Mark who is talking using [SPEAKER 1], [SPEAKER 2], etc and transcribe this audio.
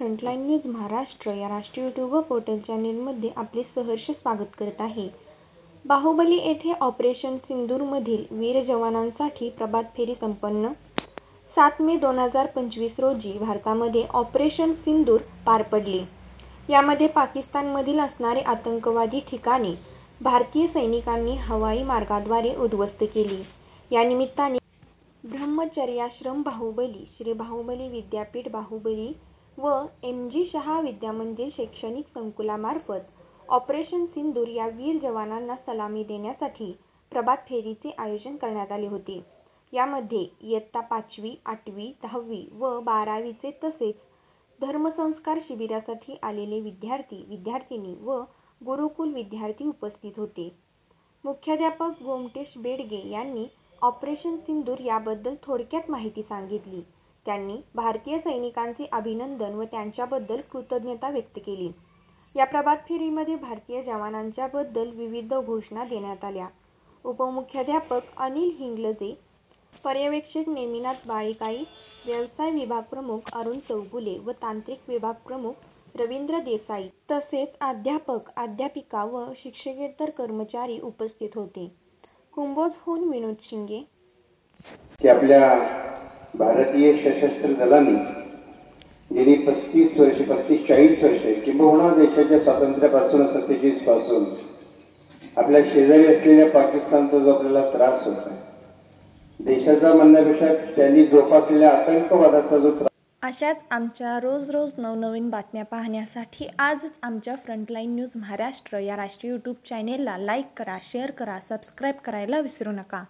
[SPEAKER 1] Frontline news Maharashtra या राष्ट्रीय YouTube व पोर्टल चॅनेलमध्ये आपले सहर्ष स्वागत करत आहे। बाहुबली येथे ऑपरेशन सिंदूरमधील वीर जवानांसाठी प्रभात फेरी संपन्न। 7 मे 2025 रोजी भारतामध्ये ऑपरेशन सिंदूर पार पडले। यामध्ये पाकिस्तानमधील असणारे आतंकवादी ठिकाणे भारतीय सैनिकांनी हवाई मार्गाद्वारे उद्ध्वस्त केली। या निमित्ताने ब्रह्मचर्याश्रम बाहुबली, श्री बाहुबली विद्यापीठ बाहुबली व एम.जी. शाह विद्यामंदिर शैक्षणिक संकुलामार्फत ऑपरेशन सिंदूर या वीर जवानांना सलामी देण्यासाठी प्रभात फेरीचे आयोजन करण्यात आले होते। यामध्ये इयत्ता 5वी, 8वी, 10वी व 12वीचे तसेच धर्मसंस्कार शिबिरासाठी आलेले विद्यार्थी, विद्यार्थिनी व गुरुकुल विद्यार्थी उपस्थित होते। मुख्याध्यापक गोमटेश बेडगे यांनी ऑपरेशन सिंदूर याबद्दल थोडक्यात माहिती सांगितली। त्यांनी भारतीय सैनिकांचे अभिनंदन व त्यांच्याबद्दल कृतज्ञता व्यक्त केली। या प्रभात फेरीमध्ये भारतीय जवानांच्या बद्दल विविध घोषणा देण्यात आल्या। उपमुख्याध्यापक अनिल हिंगलजे, पर्यवेक्षक नेमिनाथ बाळीकाई, व्यवसाय विभाग प्रमुख अरुण चौगुले व तांत्रिक विभाग प्रमुख रवींद्र देसाई तसेच अध्यापक, अध्यापिका व शिक्षकेतर कर्मचारी उपस्थित होते। कुंभोजहून विनोद शिंगे।
[SPEAKER 2] आपल्या भारतीय सशस्त्र दलांनी गेली 35-40 वर्षे किंबहुना देशाच्या स्वातंत्र्यापासून 47 पासून आपल्या शेजारी असलेल्या पाकिस्तानचा जो आपल्याला त्रास होत आहे, देशाचा म्हणण्यापेक्षा त्यांनी जोपासलेल्या आतंकवादाचा जो
[SPEAKER 1] अशाच आमच्या रोज नवनवीन बातम्या पाहण्यासाठी आजच आमच्या फ्रंटलाईन न्यूज महाराष्ट्र या राष्ट्रीय यूट्यूब चॅनेलला लाईक करा, शेअर करा, सबस्क्राईब करायला विसरू नका।